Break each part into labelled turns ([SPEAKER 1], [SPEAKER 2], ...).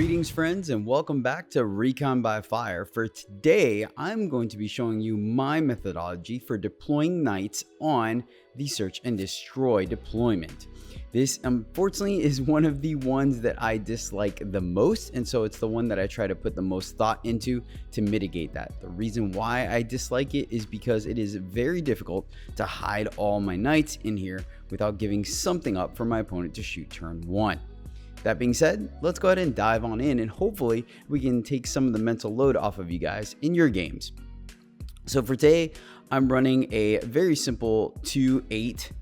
[SPEAKER 1] Greetings, friends, and welcome back to Recon by Fire. For today, I'm going to be showing you my methodology for deploying knights on the Search and Destroy deployment. This, unfortunately, is one of the ones that I dislike the most, and so it's the one that I try to put the most thought into to mitigate that. The reason why I dislike it is because it is very difficult to hide all my knights in here without giving something up for my opponent to shoot turn one. That being said, let's go ahead and dive on in, and hopefully we can take some of the mental load off of you guys in your games. So for today, I'm running a very simple 2-8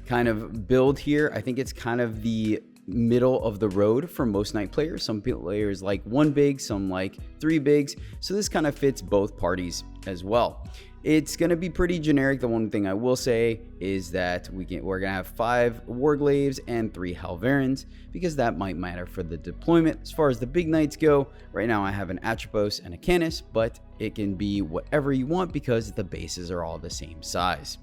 [SPEAKER 1] kind of build here. I think it's kind of the middle of the road for most knight players. Some players like one big, some like three bigs. So this kind of fits both parties as well. It's going to be pretty generic. The one thing I will say is that we're going to have 5 Warglaves and 3 Helverins, because that might matter for the deployment. As far as the big knights go, right now I have an Atropos and a Canis, but it can be whatever you want because the bases are all the same size.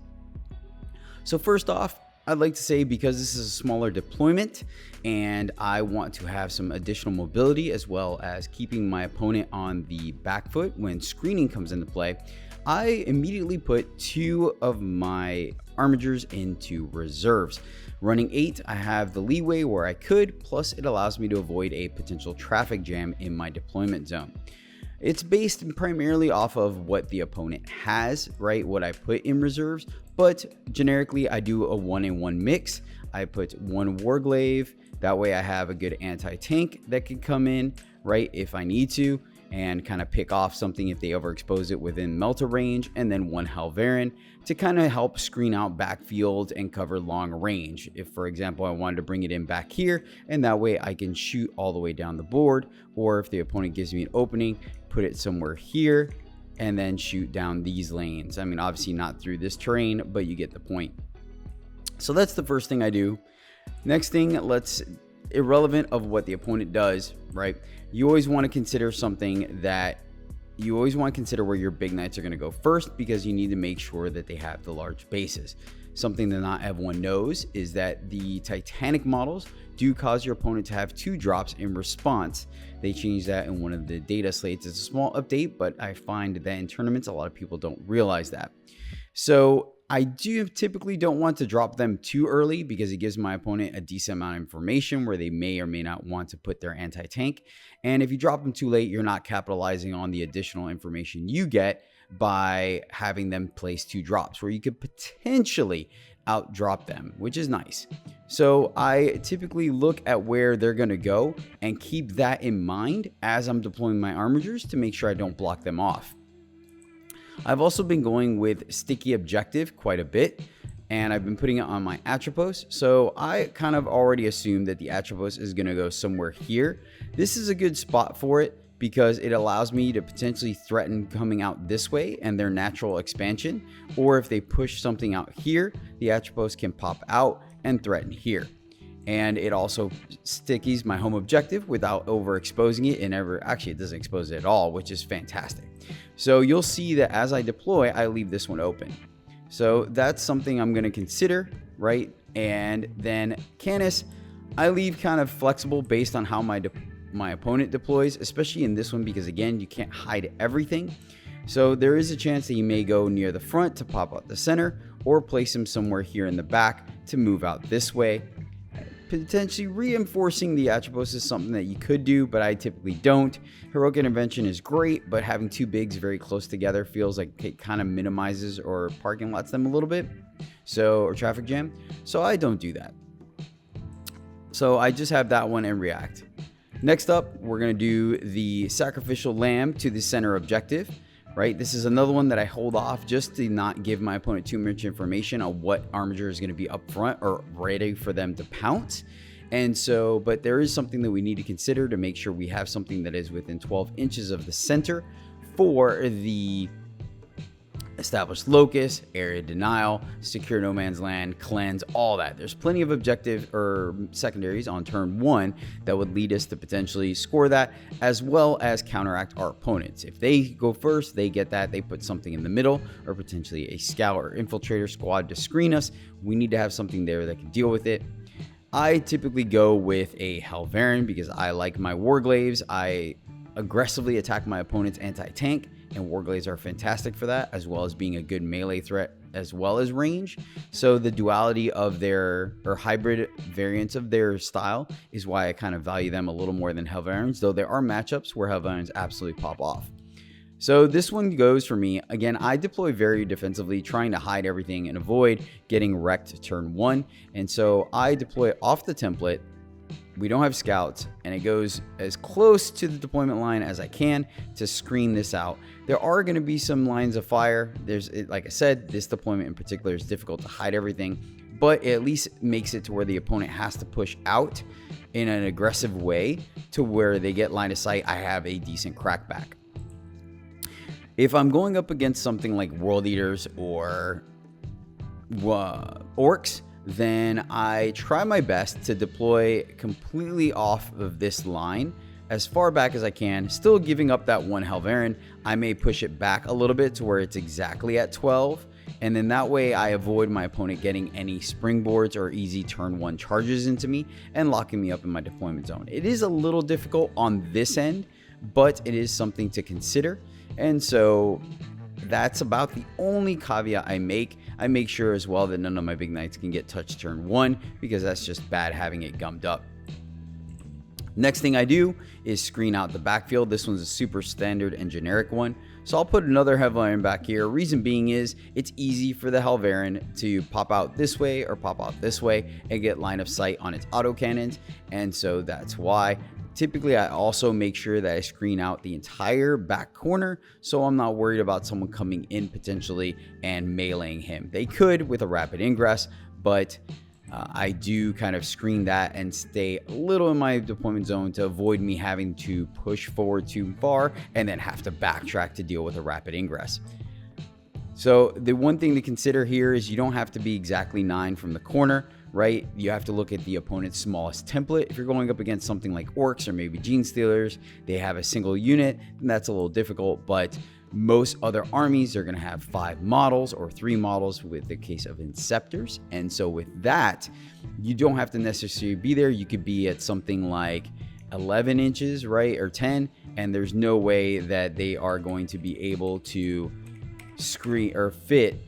[SPEAKER 1] So first off, I'd like to say, because this is a smaller deployment and I want to have some additional mobility as well as keeping my opponent on the back foot when screening comes into play, I immediately put 2 of my armigers into reserves. Running 8, I have the leeway where I could, plus it allows me to avoid a potential traffic jam in my deployment zone. It's based primarily off of what the opponent has, right? What I put in reserves, but generically I do a 1-in-1 mix. I put 1 Warglaive, that way I have a good anti-tank that can come in, right, if I need to, and kind of pick off something if they overexpose it within melter range, and then 1 Helverin to kind of help screen out backfield and cover long range. If, for example, I wanted to bring it in back here, and that way I can shoot all the way down the board, or if the opponent gives me an opening, put it somewhere here, and then shoot down these lanes. I mean, obviously not through this terrain, but you get the point. So that's the first thing I do. Next thing, irrelevant of what the opponent does, right? You always want to consider where your big knights are going to go first, because you need to make sure that they have the large bases. Something that not everyone knows is that the Titanic models do cause your opponent to have 2 drops in response. They changed that in one of the data slates. It's a small update, but I find that in tournaments, a lot of people don't realize that. So I typically don't want to drop them too early, because it gives my opponent a decent amount of information where they may or may not want to put their anti-tank. And if you drop them too late, you're not capitalizing on the additional information you get by having them place 2 drops where you could potentially outdrop them, which is nice. So I typically look at where they're going to go and keep that in mind as I'm deploying my armigers to make sure I don't block them off. I've also been going with Sticky Objective quite a bit, and I've been putting it on my Atropos. So I kind of already assumed that the Atropos is going to go somewhere here. This is a good spot for it because it allows me to potentially threaten coming out this way and their natural expansion. Or if they push something out here, the Atropos can pop out and threaten here. And it also stickies my home objective without overexposing it, and actually it doesn't expose it at all, which is fantastic. So you'll see that as I deploy, I leave this one open. So that's something I'm going to consider, right? And then Canis, I leave kind of flexible based on how my opponent deploys, especially in this one, because again, you can't hide everything. So there is a chance that you may go near the front to pop out the center, or place him somewhere here in the back to move out this way. Potentially reinforcing the Atropos is something that you could do, but I typically don't. Heroic Intervention is great, but having 2 bigs very close together feels like it kind of minimizes or parking lots them a little bit, or traffic jam. So I don't do that. So I just have that one and react. Next up, we're going to do the Sacrificial Lamb to the center objective. Right, this is another one that I hold off just to not give my opponent too much information on what armiger is going to be up front or ready for them to pounce. And so, but there is something that we need to consider to make sure we have something that is within 12 inches of the center for the established locus, area denial, secure no man's land, cleanse, all that. There's plenty of objective or secondaries on turn 1 that would lead us to potentially score that, as well as counteract our opponents. If they go first, they get that. They put something in the middle, or potentially a scout or infiltrator squad to screen us. We need to have something there that can deal with it. I typically go with a Helverin because I like my Warglaives. I aggressively attack my opponent's anti-tank, and Warglaives are fantastic for that, as well as being a good melee threat as well as range. So the duality of their, or hybrid variants of their style, is why I kind of value them a little more than Helverins, though there are matchups where Helverins absolutely pop off. So this one goes for me. Again, I deploy very defensively, trying to hide everything and avoid getting wrecked turn 1. And so I deploy off the template. We don't have scouts, and it goes as close to the deployment line as I can to screen this out. There are going to be some lines of fire. Like I said, this deployment in particular is difficult to hide everything, but it at least makes it to where the opponent has to push out in an aggressive way to where they get line of sight. I have a decent crackback. If I'm going up against something like World Eaters or Orcs, then I try my best to deploy completely off of this line as far back as I can, still giving up that one Helverin. I may push it back a little bit to where it's exactly at 12, and then that way I avoid my opponent getting any springboards or easy turn 1 charges into me and locking me up in my deployment zone. It is a little difficult on this end, but it is something to consider. And so that's about the only caveat I make. I make sure as well that none of my big knights can get touched turn 1, because that's just bad having it gummed up. Next thing I do is screen out the backfield. This one's a super standard and generic one. So I'll put another Helverin back here. Reason being is it's easy for the Helverin to pop out this way or pop out this way and get line of sight on its autocannons. And so that's why. Typically, I also make sure that I screen out the entire back corner, so I'm not worried about someone coming in potentially and meleeing him. They could with a rapid ingress, but I do kind of screen that and stay a little in my deployment zone to avoid me having to push forward too far and then have to backtrack to deal with a rapid ingress. So the one thing to consider here is you don't have to be exactly 9 from the corner, right? You have to look at the opponent's smallest template. If you're going up against something like Orcs or maybe Gene Stealers, they have a single unit, and that's a little difficult, but most other armies are going to have 5 models or 3 models with the case of Inceptors. And so with that, you don't have to necessarily be there. You could be at something like 11 inches, right? Or 10, and there's no way that they are going to be able to screen or fit,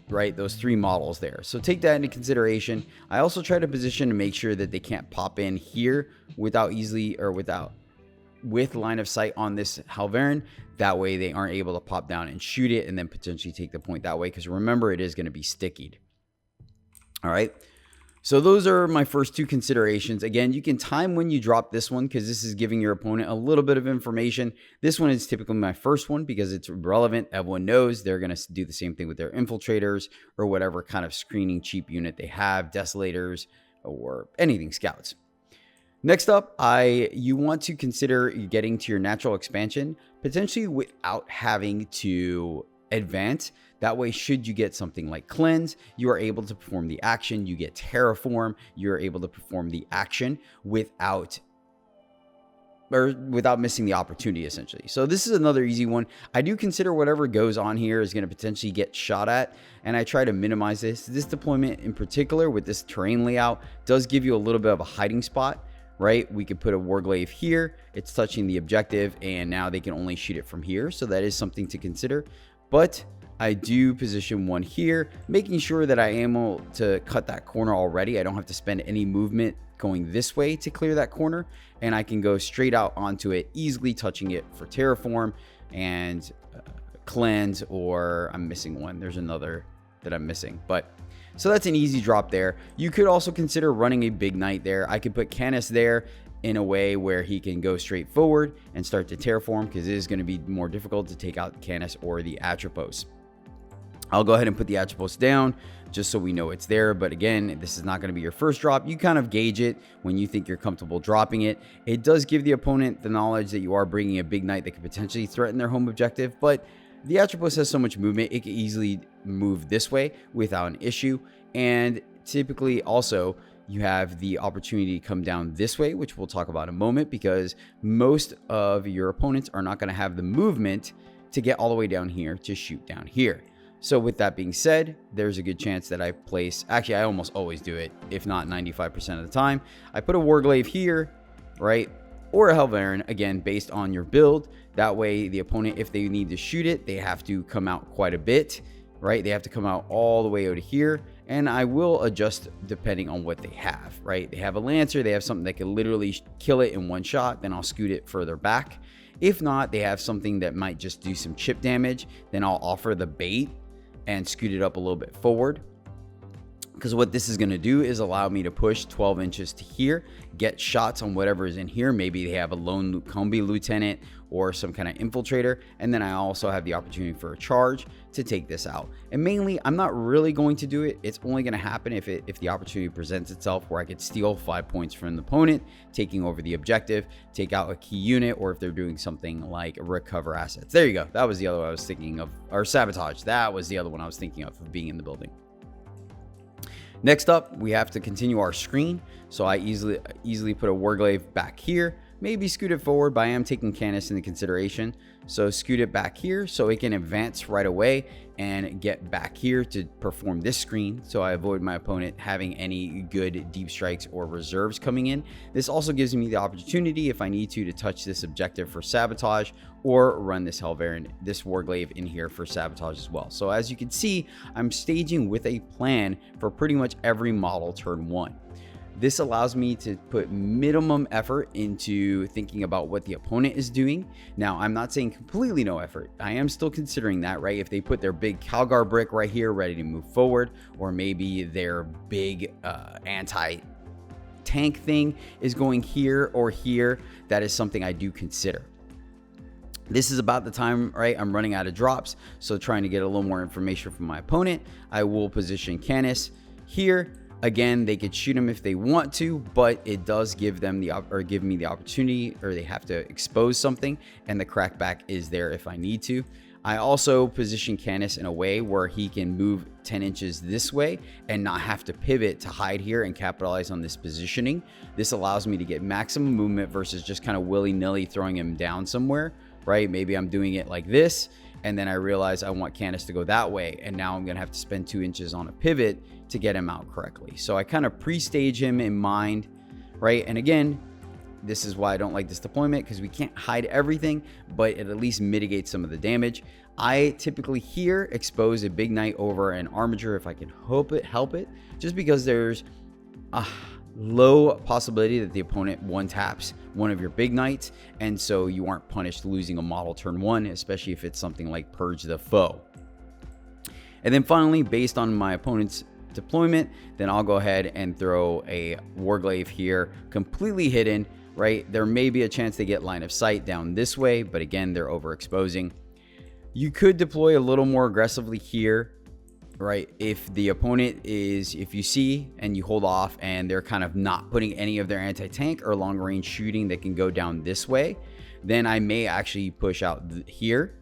[SPEAKER 1] right, those 3 models there. So take that into consideration. I also try to position to make sure that they can't pop in here with line of sight on this Helverin. That way they aren't able to pop down and shoot it and then potentially take the point that way, because remember, it is going to be stickied. All right. So those are my first 2 considerations. Again, you can time when you drop this one, because this is giving your opponent a little bit of information. This one is typically my first one because it's relevant. Everyone knows they're going to do the same thing with their infiltrators or whatever kind of screening cheap unit they have, desolators or anything scouts. Next up, you want to consider getting to your natural expansion, potentially without having to advance. That way, should you get something like Cleanse, you are able to perform the action. You get Terraform, you're able to perform the action without missing the opportunity, essentially. So this is another easy one. I do consider whatever goes on here is going to potentially get shot at, and I try to minimize this. This deployment in particular with this terrain layout does give you a little bit of a hiding spot, right? We could put a Warglaive here. It's touching the objective, and now they can only shoot it from here. So that is something to consider. But I do position one here, making sure that I am able to cut that corner already. I don't have to spend any movement going this way to clear that corner, and I can go straight out onto it, easily touching it for Terraform and Cleanse, or I'm missing one. There's another that I'm missing, but so that's an easy drop there. You could also consider running a big knight there. I could put Canis there in a way where he can go straight forward and start to Terraform, because it is going to be more difficult to take out Canis or the Atropos. I'll go ahead and put the Atropos down just so we know it's there. But again, this is not going to be your first drop. You kind of gauge it when you think you're comfortable dropping it. It does give the opponent the knowledge that you are bringing a big knight that could potentially threaten their home objective, but the Atropos has so much movement, it can easily move this way without an issue. And typically also, you have the opportunity to come down this way, which we'll talk about in a moment, because most of your opponents are not going to have the movement to get all the way down here to shoot down here. So with that being said, there's a good chance that I place, actually I almost always do it, if not 95% of the time, I put a Warglaive here, right? Or a Helverin, again, based on your build. That way the opponent, if they need to shoot it, they have to come out quite a bit, right? They have to come out all the way out of here. And I will adjust depending on what they have, right? They have a Lancer, they have something that can literally kill it in one shot, then I'll scoot it further back. If not, they have something that might just do some chip damage, then I'll offer the bait and scoot it up a little bit forward. Because what this is going to do is allow me to push 12 inches to here, get shots on whatever is in here. Maybe they have a lone combi lieutenant or some kind of infiltrator. And then I also have the opportunity for a charge to take this out. And mainly, I'm not really going to do it. It's only going to happen if the opportunity presents itself where I could steal 5 points from the opponent, taking over the objective, take out a key unit, or if they're doing something like recover assets. There you go. That was the other one I was thinking of, or sabotage. That was the other one I was thinking of being in the building. Next up, we have to continue our screen. So I easily put a Warglaive back here, maybe scoot it forward, but I am taking Canis into consideration. So scoot it back here so it can advance right away and get back here to perform this screen. So I avoid my opponent having any good deep strikes or reserves coming in. This also gives me the opportunity, if I need to touch this objective for sabotage or run this Helverin, this Warglaive in here for sabotage as well. So as you can see, I'm staging with a plan for pretty much every model turn one. This allows me to put minimum effort into thinking about what the opponent is doing. Now, I'm not saying completely no effort. I am still considering that, right? If they put their big Calgar brick right here ready to move forward, or maybe their big anti-tank thing is going here or here, that is something I do consider. This is about the time, right? I'm running out of drops, so trying to get a little more information from my opponent, I will position Canis here. Again, they could shoot him if they want to, but it does give them give me the opportunity, or they have to expose something, and the crackback is there if I need to. I also position Canis in a way where he can move 10 inches this way and not have to pivot to hide here and capitalize on this positioning. This allows me to get maximum movement versus just kind of willy-nilly throwing him down somewhere, right? Maybe I'm doing it like this, and then I realize I want Canis to go that way, and now I'm gonna have to spend 2 inches on a pivot to get him out correctly. So I kind of pre-stage him in mind, right? And again, this is why I don't like this deployment, because we can't hide everything, but it at least mitigates some of the damage. I typically here expose a big knight over an armature if I can help it, just because there's a low possibility that the opponent one taps one of your big knights, and so you aren't punished losing a model turn one, especially if it's something like Purge the Foe. And then finally, based on my opponent's deployment, then I'll go ahead and throw a Warglaive here, completely hidden, right? There may be a chance they get line of sight down this way, but again, they're overexposing. You could deploy a little more aggressively here, right? If the opponent is, if you see and you hold off and they're kind of not putting any of their anti-tank or long range shooting that can go down this way, then I may actually push out here.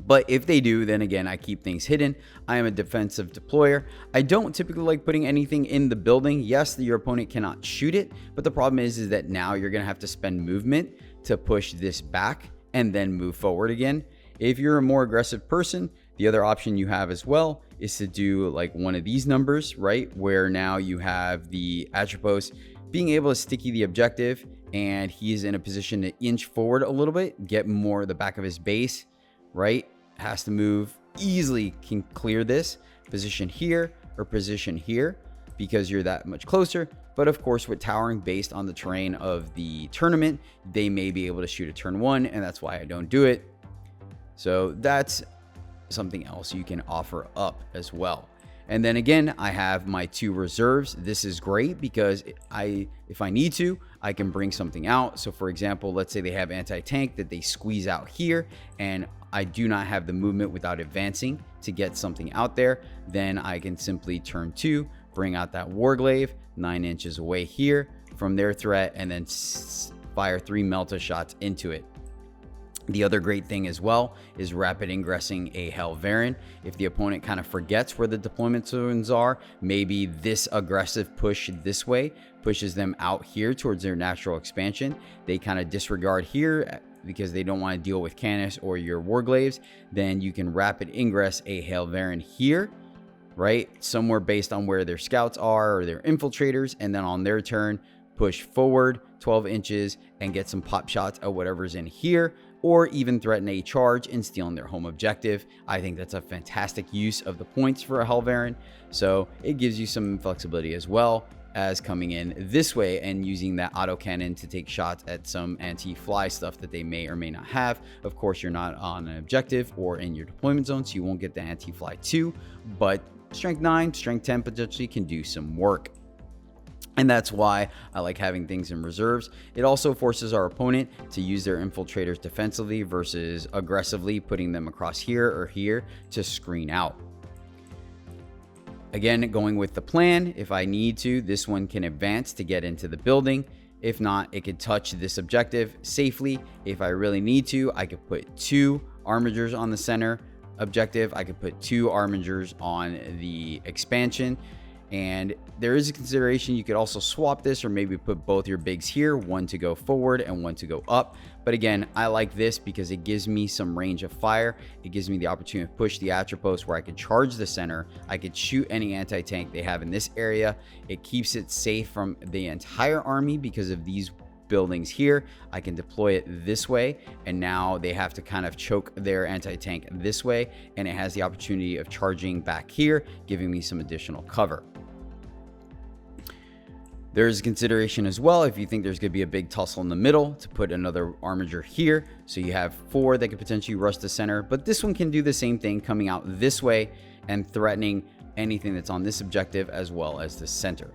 [SPEAKER 1] But if they do, then again, I keep things hidden. I am a defensive deployer. I don't typically like putting anything in the building. Yes, your opponent cannot shoot it, but the problem is that now you're going to have to spend movement to push this back and then move forward again. If you're a more aggressive person, the other option you have as well is to do like one of these numbers, right? Where now you have the Atropos being able to sticky the objective, and he's in a position to inch forward a little bit, get more of the back of his base, right? Has to move easily, can clear this position here or position here because you're that much closer. But of course, with towering based on the terrain of the tournament, they may be able to shoot a turn one, and that's why I don't do it. So that's something else you can offer up as well. And then again, I have my 2 reserves. This is great because if I need to, I can bring something out. So for example, let's say they have anti-tank that they squeeze out here, and I do not have the movement without advancing to get something out there. Then I can simply turn 2, bring out that Warglaive 9 inches away here from their threat, and then fire 3 Melta shots into it. The other great thing as well is rapid ingressing a Helverin. If the opponent kind of forgets where the deployment zones are, maybe this aggressive push this way pushes them out here towards their natural expansion. They kind of disregard here, because they don't want to deal with Canis or your Warglaves, then you can rapid ingress a Helverin here, right? Somewhere based on where their scouts are or their infiltrators, and then on their turn, push forward 12 inches and get some pop shots at whatever's in here, or even threaten a charge and stealing their home objective. I think that's a fantastic use of the points for a Helverin, so it gives you some flexibility as well as coming in this way and using that autocannon to take shots at some anti-fly stuff that they may or may not have. Of course, you're not on an objective or in your deployment zone, so you won't get the anti-fly 2, but strength 9, strength 10 potentially can do some work. And that's why I like having things in reserves. It also forces our opponent to use their infiltrators defensively versus aggressively putting them across here or here to screen out. Again, going with the plan, if I need to, this one can advance to get into the building. If not, it could touch this objective safely. If I really need to, I could put 2 armigers on the center objective. I could put 2 armigers on the expansion. And there is a consideration, you could also swap this or maybe put both your bigs here, one to go forward and one to go up. But again, I like this because it gives me some range of fire. It gives me the opportunity to push the Atropos where I could charge the center. I could shoot any anti-tank they have in this area. It keeps it safe from the entire army because of these buildings here. I can deploy it this way, and now they have to kind of choke their anti-tank this way, and it has the opportunity of charging back here, giving me some additional cover. There's a consideration as well if you think there's going to be a big tussle in the middle to put another armiger here. So you have 4 that could potentially rush the center, but this one can do the same thing, coming out this way and threatening anything that's on this objective as well as the center.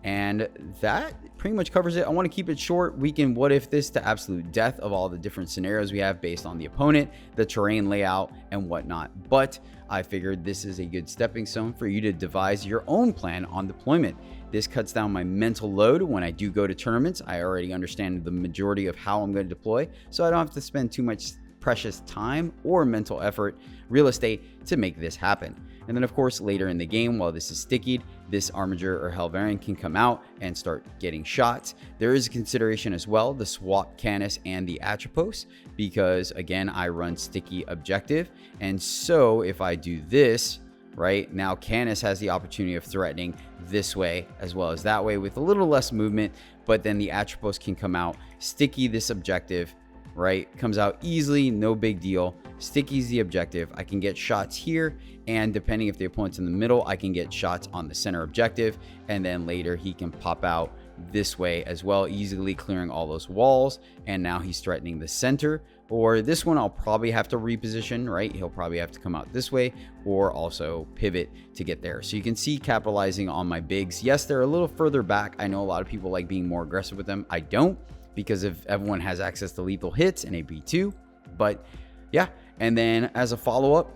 [SPEAKER 1] And that pretty much covers it. I want to keep it short. We can what if this to absolute death of all the different scenarios we have based on the opponent, the terrain layout, and whatnot. But I figured this is a good stepping stone for you to devise your own plan on deployment. This cuts down my mental load when I do go to tournaments. I already understand the majority of how I'm going to deploy, so I don't have to spend too much precious time or mental effort, real estate, to make this happen. And then of course later in the game, while this is stickied, this armiger or Helverin can come out and start getting shots. There is a consideration as well, the swap Canis and the Atropos, because again, I run sticky objective. And so if I do this, right, now Canis has the opportunity of threatening this way as well as that way with a little less movement, but then the Atropos can come out, sticky this objective, right, comes out easily, no big deal. Sticky's the objective. I can get shots here, and depending if the opponent's in the middle, I can get shots on the center objective, and then later he can pop out this way as well, easily clearing all those walls, and now he's threatening the center. Or this one I'll probably have to reposition, right? He'll probably have to come out this way or also pivot to get there. So you can see capitalizing on my bigs. Yes, they're a little further back. I know a lot of people like being more aggressive with them. I don't, because if everyone has access to lethal hits and a B2, but yeah. And then as a follow-up,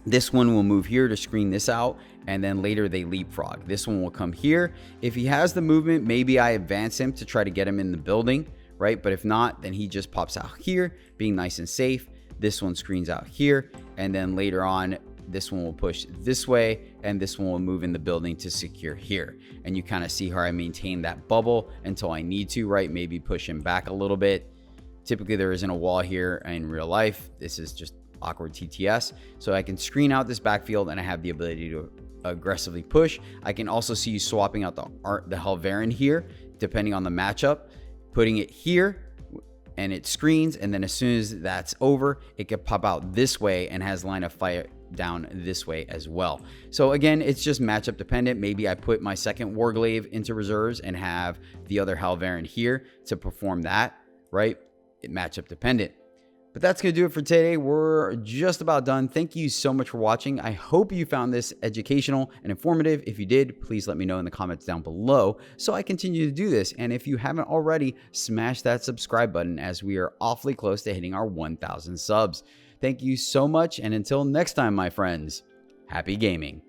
[SPEAKER 1] this one will move here to screen this out, and then later they leapfrog. This one will come here. If he has the movement, maybe I advance him to try to get him in the building, right? But if not, then he just pops out here, being nice and safe. This one screens out here, and then later on, this one will push this way, and this one will move in the building to secure here. And you kind of see how I maintain that bubble until I need to, right? Maybe push him back a little bit. Typically, there isn't a wall here in real life. This is just awkward TTS. So I can screen out this backfield, and I have the ability to aggressively push. I can also see you swapping out the Helverin here, depending on the matchup, putting it here, and it screens, and then as soon as that's over, it can pop out this way and has line of fire down this way as well. So again, it's just matchup dependent. Maybe I put my second Warglaive into reserves and have the other Helverin here to perform that, right? It matchup dependent. But that's going to do it for today. We're just about done. Thank you so much for watching. I hope you found this educational and informative. If you did, please let me know in the comments down below so I continue to do this. And if you haven't already, smash that subscribe button as we are awfully close to hitting our 1,000 subs. Thank you so much. And until next time, my friends, happy gaming.